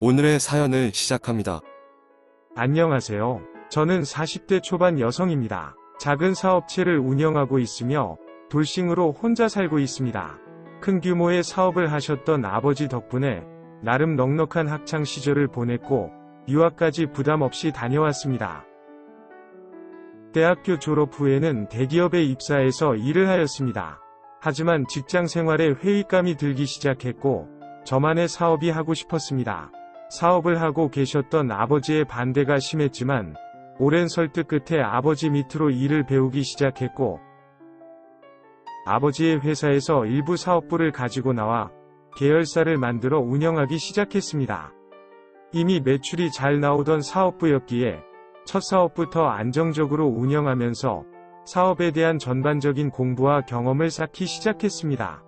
오늘의 사연을 시작합니다. 안녕하세요. 저는 40대 초반 여성입니다. 작은 사업체를 운영하고 있으며 돌싱으로 혼자 살고 있습니다. 큰 규모의 사업을 하셨던 아버지 덕분에 나름 넉넉한 학창 시절을 보냈고 유학까지 부담 없이 다녀왔습니다. 대학교 졸업 후에는 대기업에 입사해서 일을 하였습니다. 하지만 직장 생활에 회의감이 들기 시작했고 저만의 사업이 하고 싶었습니다. 사업을 하고 계셨던 아버지의 반대가 심했지만 오랜 설득 끝에 아버지 밑으로 일을 배우기 시작했고 아버지의 회사에서 일부 사업부를 가지고 나와 계열사를 만들어 운영하기 시작했습니다. 이미 매출이 잘 나오던 사업부였기에 첫 사업부터 안정적으로 운영하면서 사업에 대한 전반적인 공부와 경험을 쌓기 시작했습니다.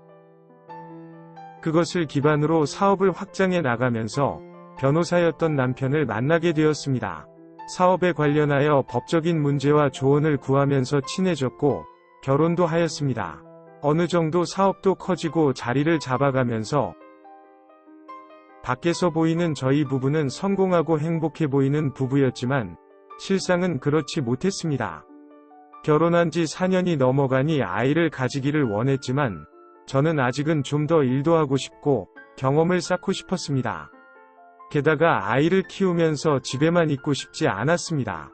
그것을 기반으로 사업을 확장해 나가면서 변호사였던 남편을 만나게 되었습니다. 사업에 관련하여 법적인 문제와 조언을 구하면서 친해졌고 결혼도 하였습니다. 어느 정도 사업도 커지고 자리를 잡아가면서 밖에서 보이는 저희 부부는 성공하고 행복해 보이는 부부였지만 실상은 그렇지 못했습니다. 결혼한 지 4년이 넘어가니 아이를 가지기를 원했지만 저는 아직은 좀 더 일도 하고 싶고 경험을 쌓고 싶었습니다. 게다가 아이를 키우면서 집에만 있고 싶지 않았습니다.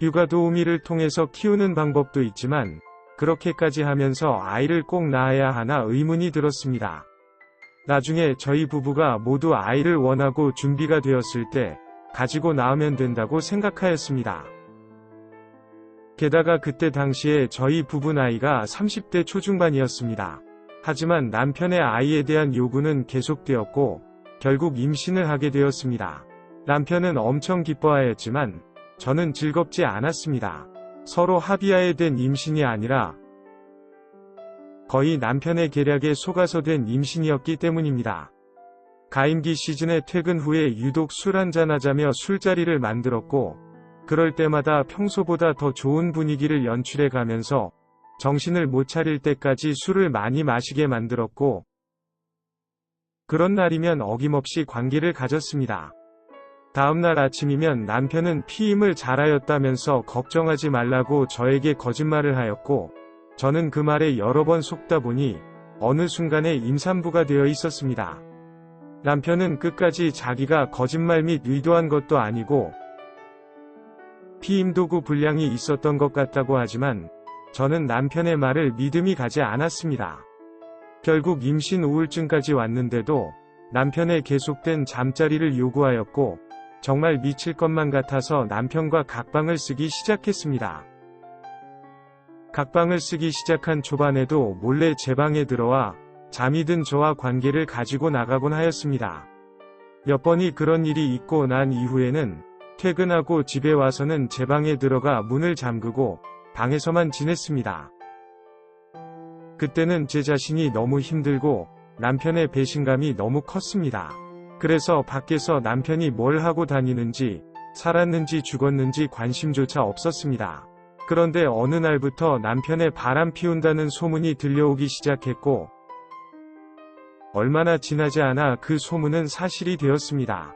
육아 도우미를 통해서 키우는 방법도 있지만 그렇게까지 하면서 아이를 꼭 낳아야 하나 의문이 들었습니다. 나중에 저희 부부가 모두 아이를 원하고 준비가 되었을 때 가지고 낳으면 된다고 생각하였습니다. 게다가 그때 당시에 저희 부부 나이가 30대 초중반이었습니다. 하지만 남편의 아이에 대한 요구는 계속되었고 결국 임신을 하게 되었습니다. 남편은 엄청 기뻐하였지만 저는 즐겁지 않았습니다. 서로 합의하에 된 임신이 아니라 거의 남편의 계략에 속아서 된 임신이었기 때문입니다. 가임기 시즌에 퇴근 후에 유독 술 한잔하자며 술자리를 만들었고 그럴 때마다 평소보다 더 좋은 분위기를 연출해 가면서 정신을 못 차릴 때까지 술을 많이 마시게 만들었고 그런 날이면 어김없이 관계를 가졌습니다. 다음날 아침이면 남편은 피임을 잘하였다면서 걱정하지 말라고 저에게 거짓말을 하였고 저는 그 말에 여러 번 속다 보니 어느 순간에 임산부가 되어 있었습니다. 남편은 끝까지 자기가 거짓말 및 의도한 것도 아니고 피임 도구 불량이 있었던 것 같다고 하지만 저는 남편의 말을 믿음이 가지 않았습니다. 결국 임신 우울증까지 왔는데도 남편의 계속된 잠자리를 요구하였고 정말 미칠 것만 같아서 남편과 각방을 쓰기 시작했습니다. 각방을 쓰기 시작한 초반에도 몰래 제 방에 들어와 잠이 든 저와 관계를 가지고 나가곤 하였습니다. 몇 번이 그런 일이 있고 난 이후에는 퇴근하고 집에 와서는 제 방에 들어가 문을 잠그고 방에서만 지냈습니다. 그때는 제 자신이 너무 힘들고 남편의 배신감이 너무 컸습니다. 그래서 밖에서 남편이 뭘 하고 다니는지, 살았는지 죽었는지 관심조차 없었습니다. 그런데 어느 날부터 남편의 바람 피운다는 소문이 들려오기 시작했고 얼마나 지나지 않아 그 소문은 사실이 되었습니다.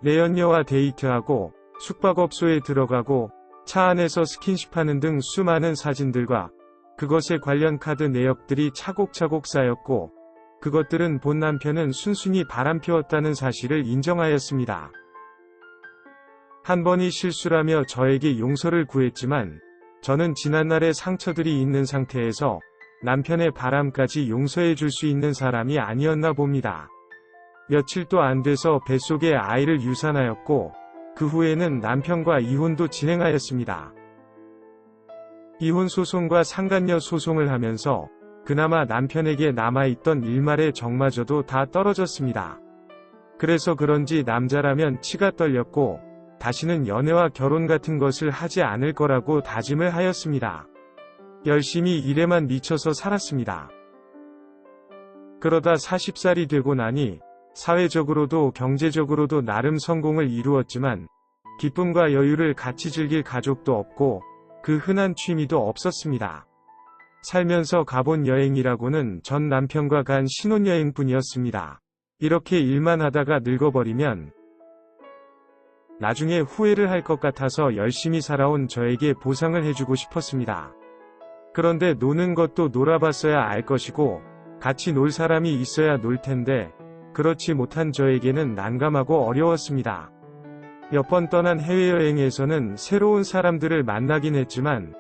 내연녀와 데이트하고 숙박업소에 들어가고 차 안에서 스킨십하는 등 수많은 사진들과 그것에 관련 카드 내역들이 차곡차곡 쌓였고 그것들은 본 남편은 순순히 바람피웠다는 사실을 인정하였습니다. 한 번이 실수라며 저에게 용서를 구했지만 저는 지난날의 상처들이 있는 상태에서 남편의 바람까지 용서해 줄 수 있는 사람이 아니었나 봅니다. 며칠도 안 돼서 뱃속에 아이를 유산하였고 그 후에는 남편과 이혼도 진행하였습니다. 이혼 소송과 상간녀 소송을 하면서 그나마 남편에게 남아있던 일말의 정마저도 다 떨어졌습니다. 그래서 그런지 남자라면 치가 떨렸고 다시는 연애와 결혼 같은 것을 하지 않을 거라고 다짐을 하였습니다. 열심히 일에만 미쳐서 살았습니다. 그러다 40살이 되고 나니 사회적으로도 경제적으로도 나름 성공을 이루었지만 기쁨과 여유를 같이 즐길 가족도 없고 그 흔한 취미도 없었습니다. 살면서 가본 여행이라고는 전 남편과 간 신혼여행뿐이었습니다. 이렇게 일만 하다가 늙어버리면 나중에 후회를 할 것 같아서 열심히 살아온 저에게 보상을 해주고 싶었습니다. 그런데 노는 것도 놀아봤어야 알 것이고 같이 놀 사람이 있어야 놀 텐데 그렇지 못한 저에게는 난감하고 어려웠습니다. 몇 번 떠난 해외여행에서는 새로운 사람들을 만나긴 했지만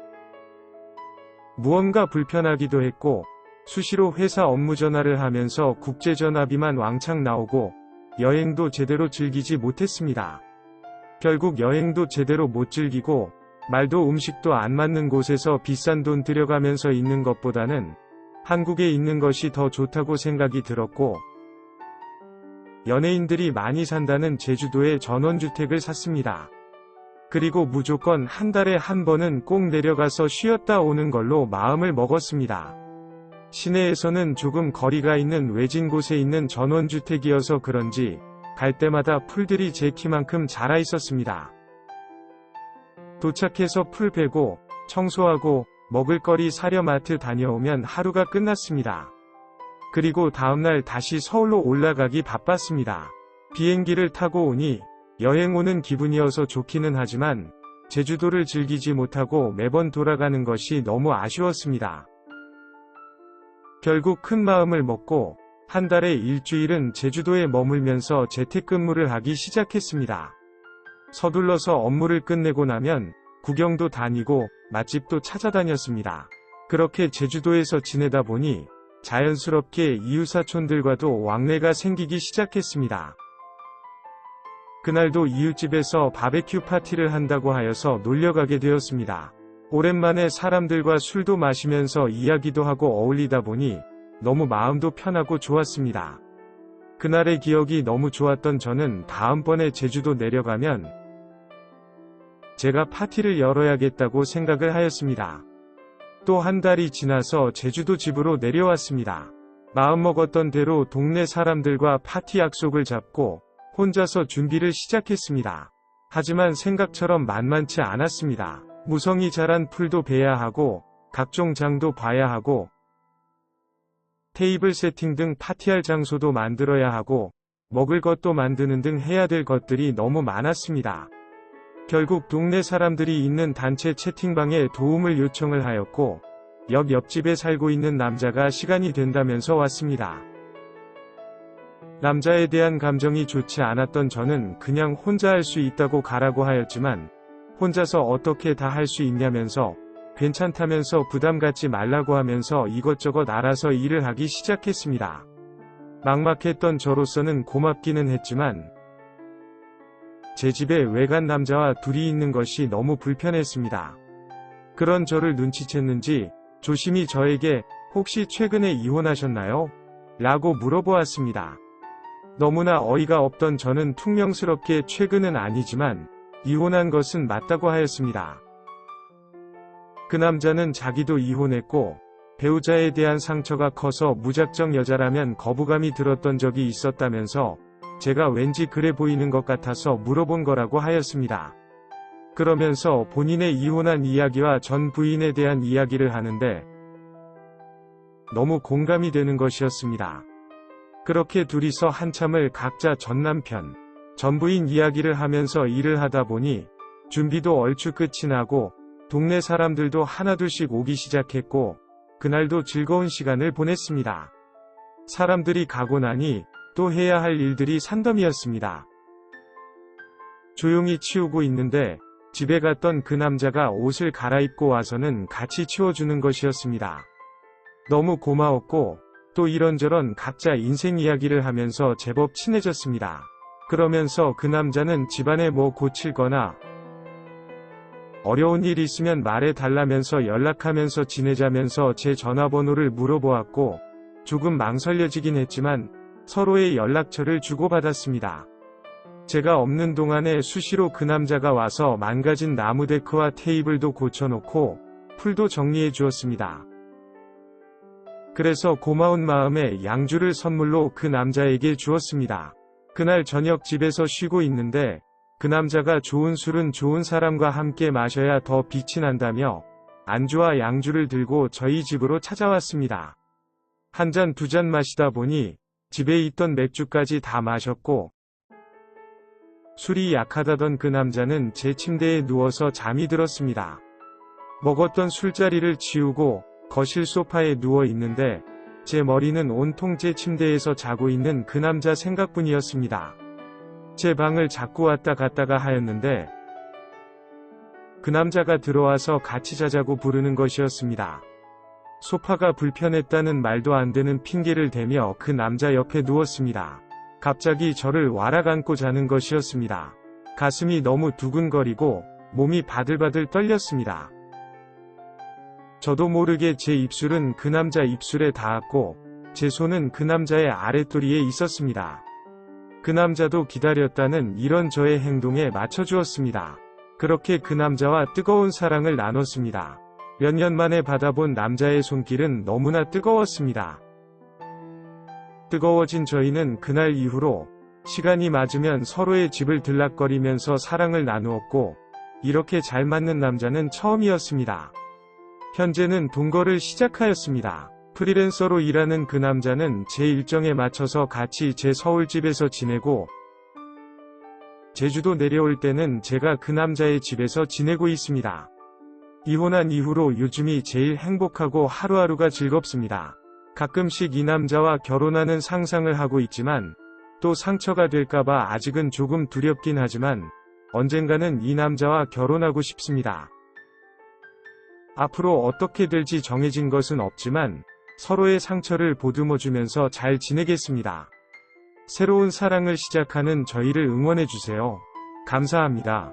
무언가 불편하기도 했고 수시로 회사 업무 전화를 하면서 국제전화비만 왕창 나오고 여행도 제대로 즐기지 못했습니다. 결국 여행도 제대로 못 즐기고 말도 음식도 안 맞는 곳에서 비싼 돈 들여가면서 있는 것보다는 한국에 있는 것이 더 좋다고 생각이 들었고 연예인들이 많이 산다는 제주도에 전원주택을 샀습니다. 그리고 무조건 한 달에 한 번은 꼭 내려가서 쉬었다 오는 걸로 마음을 먹었습니다. 시내에서는 조금 거리가 있는 외진 곳에 있는 전원주택이어서 그런지 갈 때마다 풀들이 제 키만큼 자라 있었습니다. 도착해서 풀 베고 청소하고 먹을거리 사려 마트 다녀오면 하루가 끝났습니다. 그리고 다음날 다시 서울로 올라가기 바빴습니다. 비행기를 타고 오니 여행 오는 기분이어서 좋기는 하지만 제주도를 즐기지 못하고 매번 돌아가는 것이 너무 아쉬웠습니다. 결국 큰 마음을 먹고 한 달에 일주일은 제주도에 머물면서 재택근무를 하기 시작했습니다. 서둘러서 업무를 끝내고 나면 구경도 다니고 맛집도 찾아다녔습니다. 그렇게 제주도에서 지내다 보니 자연스럽게 이웃사촌들과도 왕래가 생기기 시작했습니다. 그날도 이웃집에서 바베큐 파티를 한다고 하여서 놀려가게 되었습니다. 오랜만에 사람들과 술도 마시면서 이야기도 하고 어울리다 보니 너무 마음도 편하고 좋았습니다. 그날의 기억이 너무 좋았던 저는 다음번에 제주도 내려가면 제가 파티를 열어야겠다고 생각을 하였습니다. 또 한 달이 지나서 제주도 집으로 내려왔습니다. 마음먹었던 대로 동네 사람들과 파티 약속을 잡고 혼자서 준비를 시작했습니다. 하지만 생각처럼 만만치 않았습니다. 무성이 자란 풀도 베야 하고 각종 장도 봐야 하고 테이블 세팅 등 파티할 장소도 만들어야 하고 먹을 것도 만드는 등 해야 될 것들이 너무 많았습니다. 결국 동네 사람들이 있는 단체 채팅방에 도움을 요청을 하였고 옆집에 살고 있는 남자가 시간이 된다면서 왔습니다. 남자에 대한 감정이 좋지 않았던 저는 그냥 혼자 할 수 있다고 가라고 하였지만 혼자서 어떻게 다 할 수 있냐면서 괜찮다면서 부담 갖지 말라고 하면서 이것저것 알아서 일을 하기 시작했습니다. 막막했던 저로서는 고맙기는 했지만 제 집에 외간 남자와 둘이 있는 것이 너무 불편했습니다. 그런 저를 눈치챘는지 조심히 저에게 혹시 최근에 이혼하셨나요? 라고 물어보았습니다. 너무나 어이가 없던 저는 퉁명스럽게 최근은 아니지만 이혼한 것은 맞다고 하였습니다. 그 남자는 자기도 이혼했고 배우자에 대한 상처가 커서 무작정 여자라면 거부감이 들었던 적이 있었다면서 제가 왠지 그래 보이는 것 같아서 물어본 거라고 하였습니다. 그러면서 본인의 이혼한 이야기와 전 부인에 대한 이야기를 하는데 너무 공감이 되는 것이었습니다. 그렇게 둘이서 한참을 각자 전 남편, 전 부인 이야기를 하면서 일을 하다 보니 준비도 얼추 끝이 나고 동네 사람들도 하나둘씩 오기 시작했고 그날도 즐거운 시간을 보냈습니다. 사람들이 가고 나니 또 해야 할 일들이 산더미였습니다. 조용히 치우고 있는데 집에 갔던 그 남자가 옷을 갈아입고 와서는 같이 치워주는 것이었습니다. 너무 고마웠고 또 이런저런 각자 인생 이야기를 하면서 제법 친해졌습니다. 그러면서 그 남자는 집안에 뭐 고칠거나 어려운 일 있으면 말해달라면서 연락하면서 지내자면서 제 전화번호를 물어보았고 조금 망설여지긴 했지만 서로의 연락처를 주고받았습니다. 제가 없는 동안에 수시로 그 남자가 와서 망가진 나무 데크와 테이블도 고쳐놓고 풀도 정리해 주었습니다. 그래서 고마운 마음에 양주를 선물로 그 남자에게 주었습니다. 그날 저녁 집에서 쉬고 있는데 그 남자가 좋은 술은 좋은 사람과 함께 마셔야 더 빛이 난다며 안주와 양주를 들고 저희 집으로 찾아왔습니다. 한 잔 두 잔 마시다 보니 집에 있던 맥주까지 다 마셨고, 술이 약하다던 그 남자는 제 침대에 누워서 잠이 들었습니다. 먹었던 술자리를 치우고 거실 소파에 누워 있는데 제 머리는 온통 제 침대에서 자고 있는 그 남자 생각뿐이었습니다. 제 방을 자꾸 왔다 갔다가 하였는데 그 남자가 들어와서 같이 자자고 부르는 것이었습니다. 소파가 불편했다는 말도 안 되는 핑계를 대며 그 남자 옆에 누웠습니다. 갑자기 저를 와락 안고 자는 것이었습니다. 가슴이 너무 두근거리고 몸이 바들바들 떨렸습니다. 저도 모르게 제 입술은 그 남자 입술에 닿았고 제 손은 그 남자의 아랫도리에 있었습니다. 그 남자도 기다렸다는 이런 저의 행동에 맞춰주었습니다. 그렇게 그 남자와 뜨거운 사랑을 나눴습니다. 몇 년 만에 받아본 남자의 손길은 너무나 뜨거웠습니다. 뜨거워진 저희는 그날 이후로 시간이 맞으면 서로의 집을 들락거리면서 사랑을 나누었고 이렇게 잘 맞는 남자는 처음이었습니다. 현재는 동거를 시작하였습니다. 프리랜서로 일하는 그 남자는 제 일정에 맞춰서 같이 제 서울집에서 지내고 제주도 내려올 때는 제가 그 남자의 집에서 지내고 있습니다. 이혼한 이후로 요즘이 제일 행복하고 하루하루가 즐겁습니다. 가끔씩 이 남자와 결혼하는 상상을 하고 있지만 또 상처가 될까봐 아직은 조금 두렵긴 하지만 언젠가는 이 남자와 결혼하고 싶습니다. 앞으로 어떻게 될지 정해진 것은 없지만 서로의 상처를 보듬어주면서 잘 지내겠습니다. 새로운 사랑을 시작하는 저희를 응원해주세요. 감사합니다.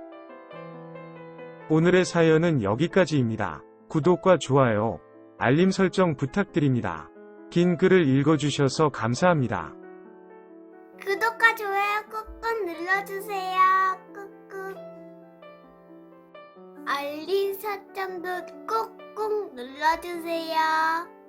오늘의 사연은 여기까지입니다. 구독과 좋아요, 알림 설정 부탁드립니다. 긴 글을 읽어주셔서 감사합니다. 구독과 좋아요 꾹꾹 눌러주세요. 꾹꾹. 알림 설정도 꾹꾹 눌러주세요.